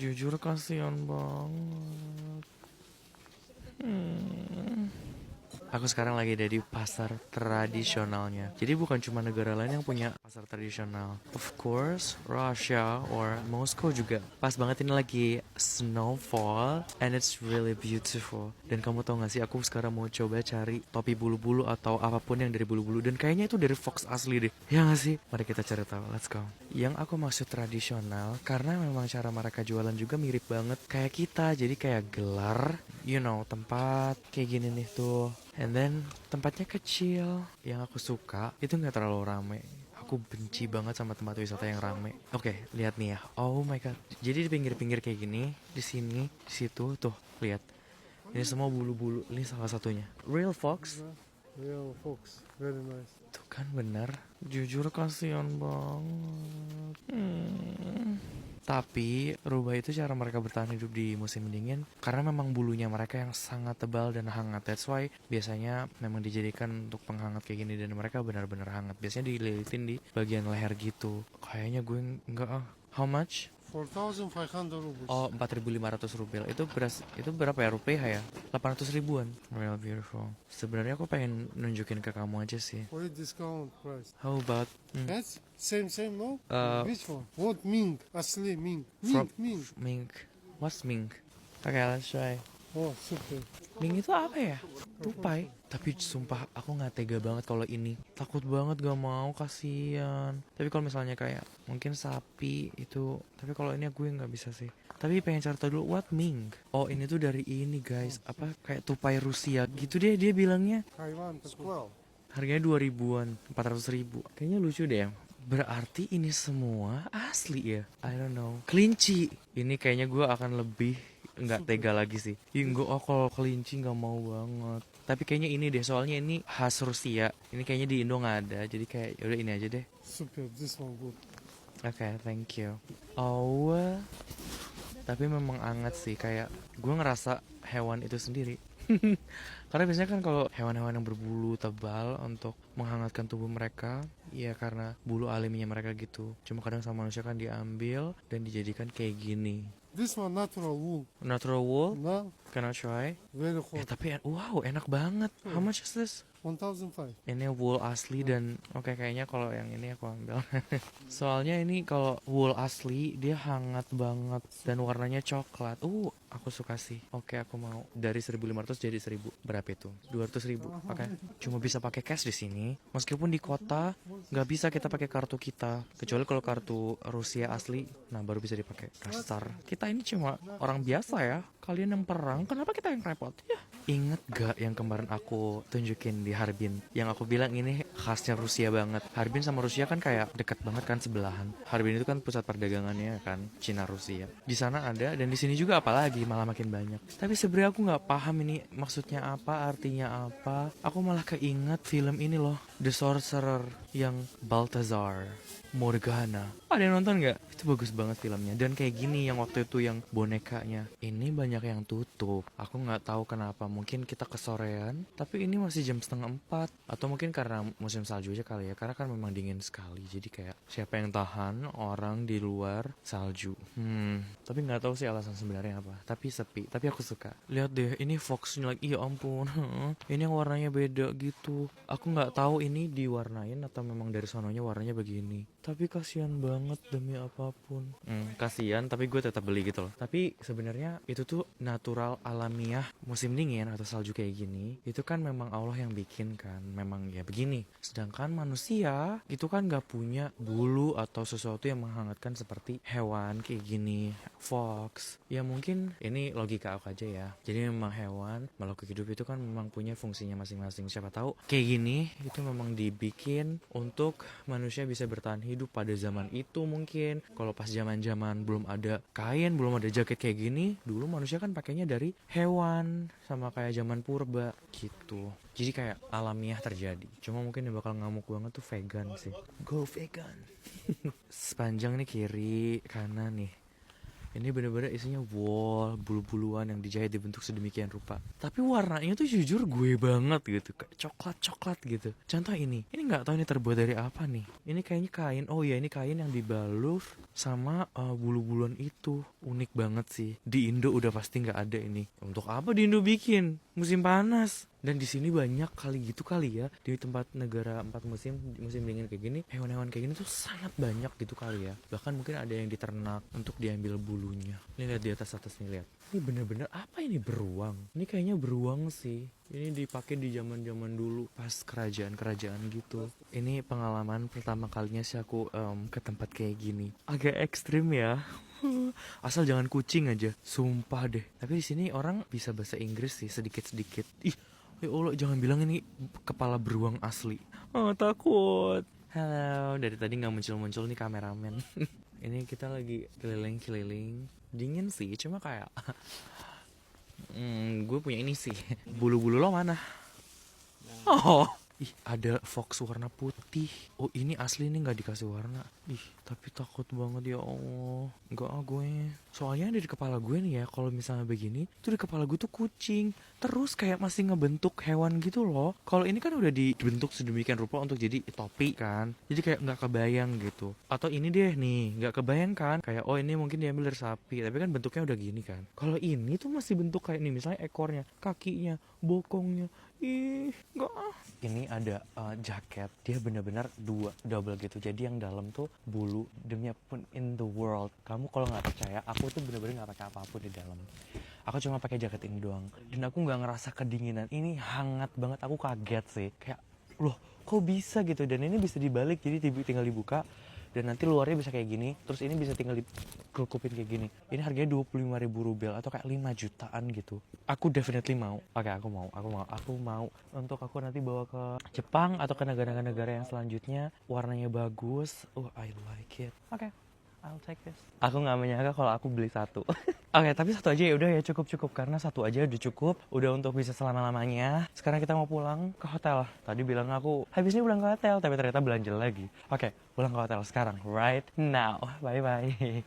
Jujur kasihan banget. Aku sekarang lagi ada di pasar tradisionalnya. Jadi bukan cuma negara lain yang punya pasar tradisional. Of course, Russia or Moscow juga. Pas banget ini lagi snowfall and it's really beautiful. Dan kamu tau gak sih, aku sekarang mau coba cari topi bulu-bulu atau apapun yang dari bulu-bulu. Dan kayaknya itu dari Fox asli deh. Ya gak sih? Mari kita cari tahu. Let's go. Yang aku maksud tradisional karena memang cara mereka jualan juga mirip banget kayak kita. Jadi kayak gelar, tempat kayak gini nih tuh. And then tempatnya kecil. Yang aku suka itu nggak terlalu rame. Aku benci banget sama tempat wisata yang rame. Oke, lihat nih ya. Oh my god. Jadi di pinggir-pinggir kayak gini, di sini, di situ tuh, lihat. Ini semua bulu-bulu. Ini salah satunya. Real Fox. Real Fox, very nice. Tuh kan bener. Jujur kasihan banget. Tapi rubah itu cara mereka bertahan hidup di musim dingin karena memang bulunya mereka yang sangat tebal dan hangat. That's why biasanya memang dijadikan untuk penghangat kayak gini dan mereka benar-benar hangat. Biasanya dililitin di bagian leher gitu. Kayaknya gue enggak ah. How much? 4,500 rubles. Oh, 4.500 rupiah. Itu berapa ya rupiah ya? 800 ribuan. Real beautiful. Sebenarnya aku pengen nunjukin ke kamu aja sih. For discount price. How about That's same, no? Uh, Which one? What mink? Asli mink. From- Mink. mink? What's mink? Okay, let's try. Oh, super. Ming itu apa ya? Tupai. Tapi sumpah aku nggak tega banget kalau ini. Takut banget, gak mau, kasihan. Tapi kalau misalnya kayak mungkin sapi itu. Tapi kalau ini gue nggak bisa sih. Tapi pengen cari tahu dulu what ming. Oh ini tuh dari ini guys. Apa kayak tupai Rusia gitu deh dia bilangnya. Taiwan, squirrel. Harganya 2 ribuan, 400 ribu. Kayaknya lucu deh. Berarti ini semua asli ya? I don't know. Kelinci. Ini kayaknya gue akan lebih nggak tega lagi sih. Kalau kelinci nggak mau banget. Tapi kayaknya ini deh, soalnya ini khas Rusia. Ini kayaknya di Indo nggak ada. Jadi kayak yaudah ini aja deh. Super, this one good. Oke, thank you. Oh, tapi memang anget sih. Kayak gue ngerasa hewan itu sendiri. Karena biasanya kan kalau hewan-hewan yang berbulu tebal untuk menghangatkan tubuh mereka, ya karena bulu alaminya mereka gitu. Cuma kadang sama manusia kan diambil dan dijadikan kayak gini. This one natural wool. Natural wool, No, can I try? very hot. Tapi wow, enak banget. How much is this? 1,500. Ini wool asli dan oke kayaknya kalau yang ini aku ambil. Soalnya ini kalau wool asli dia hangat banget dan warnanya coklat. Aku suka sih. Oke, aku mau. Dari 1.500 jadi 1.000. Berapa itu? 200 ribu. Oke. Cuma bisa pakai cash di sini. Meskipun di kota nggak bisa kita pakai kartu kita. Kecuali kalau kartu Rusia asli, nah baru bisa dipakai. Kasar. Kita ini cuma orang biasa ya. Kalian yang perang, kenapa kita yang repot? Ya. Ingat gak yang kemarin aku tunjukin di Harbin? Yang aku bilang ini khasnya Rusia banget. Harbin sama Rusia kan kayak dekat banget kan sebelahan. Harbin itu kan pusat perdagangannya kan, Cina Rusia. Di sana ada dan di sini juga apalagi malah makin banyak. Tapi sebenarnya aku nggak paham ini maksudnya apa, artinya apa. Aku malah keinget film ini loh, The Sorcerer yang Balthazar Morgana. Ada yang nonton nggak? Itu bagus banget filmnya. Dan kayak gini yang waktu itu yang bonekanya. Ini banyak yang tutup. Aku nggak tahu kenapa. Mungkin kita kesorean. Tapi ini masih jam 3:30. Atau mungkin karena musim salju aja kali ya. Karena kan memang dingin sekali. Jadi kayak siapa yang tahan orang di luar salju. Tapi nggak tahu sih alasan sebenarnya apa. Tapi sepi. Tapi aku suka. Lihat deh. Ini Foxnya lagi. Iya ampun. Ini yang warnanya beda gitu. Aku nggak tahu ini diwarnain atau memang dari sononya warnanya begini. Tapi kasihan banget demi apapun. Kasihan tapi gue tetap beli gitu loh. Tapi sebenarnya itu tuh natural alamiah musim dingin atau salju kayak gini. Itu kan memang Allah yang bikin kan. Memang ya begini. Sedangkan manusia itu kan gak punya bulu atau sesuatu yang menghangatkan seperti hewan kayak gini. Fox. Ya mungkin ini logika aku aja ya. Jadi memang hewan makhluk hidup itu kan memang punya fungsinya masing-masing. Siapa tahu kayak gini itu memang dibikin untuk manusia bisa bertahan hidup pada zaman itu mungkin. Kalau pas zaman-zaman belum ada kain, belum ada jaket kayak gini, dulu manusia kan pakainya dari hewan sama kayak zaman purba gitu. Jadi kayak alamiah terjadi. Cuma mungkin yang bakal ngamuk banget tuh vegan sih. Go vegan. Sepanjang nih kiri, kanan nih. Ini bener-bener isinya wall, bulu-buluan yang dijahit dibentuk sedemikian rupa. Tapi warnanya tuh jujur gue banget gitu, kayak coklat-coklat gitu. Contoh ini nggak tahu ini terbuat dari apa nih. Ini kayaknya kain, oh ya ini kain yang dibalur sama bulu-buluan itu. Unik banget sih. Di Indo udah pasti nggak ada ini. Untuk apa di Indo bikin? Musim panas. Dan di sini banyak kali gitu kali ya, di tempat negara 4 musim, musim dingin kayak gini, hewan-hewan kayak gini tuh sangat banyak gitu kali ya. Bahkan mungkin ada yang diternak untuk diambil bulunya. Ini lihat di atas nih, lihat. Ini bener-bener apa ini, beruang? Ini kayaknya beruang sih. Ini dipakai di zaman-zaman dulu pas kerajaan-kerajaan gitu. Ini pengalaman pertama kalinya sih aku ke tempat kayak gini. Agak ekstrim ya. Asal jangan kucing aja, sumpah deh. Tapi di sini orang bisa bahasa Inggris sih sedikit-sedikit. Ih, ya Allah, jangan bilang ini kepala beruang asli. Oh, takut. Halo, dari tadi nggak muncul-muncul nih kameramen. Ini kita lagi keliling-keliling. Dingin sih, cuma kayak gue punya ini sih. Bulu-bulu lo mana? Oh, ih, ada fox warna putih. Oh, ini asli nih, nggak dikasih warna. Ih, tapi takut banget ya Allah. Enggak gue. Soalnya dari kepala gue nih ya, kalau misalnya begini, tuh di kepala gue tuh kucing. Terus kayak masih ngebentuk hewan gitu loh. Kalau ini kan udah dibentuk sedemikian rupa untuk jadi topi kan. Jadi kayak nggak kebayang gitu. Atau ini deh nih, nggak kebayang kan. Kayak oh ini mungkin diambil dari sapi. Tapi kan bentuknya udah gini kan. Kalau ini tuh masih bentuk kayak nih, misalnya ekornya, kakinya, bokongnya. Ih, enggak. Ini ada jaket. Dia benar-benar double gitu. Jadi yang dalam tuh bulu, demi apapun in the world. Kamu kalau nggak percaya, aku tuh benar-benar nggak pakai apapun di dalam. Aku cuma pakai jaket ini doang. Dan aku nggak ngerasa kedinginan. Ini hangat banget. Aku kaget sih. Kayak, loh, kok bisa gitu? Dan ini bisa dibalik. Jadi tinggal dibuka. Dan nanti luarnya bisa kayak gini. Terus ini bisa tinggal dikelupin kayak gini. Ini harganya 25.000 rubel atau kayak 5 jutaan gitu. Aku definitely mau. Oke, aku mau. Untuk aku nanti bawa ke Jepang atau ke negara-negara yang selanjutnya. Warnanya bagus. Oh, I like it. Oke. I'll take this. Aku nggak menyangka kalau aku beli satu. Oke, tapi satu aja ya udah ya, cukup karena satu aja udah cukup, udah untuk bisa selama-lamanya. Sekarang kita mau pulang ke hotel. Tadi bilang aku habis ini pulang ke hotel, tapi ternyata belanja lagi. Oke, pulang ke hotel sekarang, right now. Bye bye.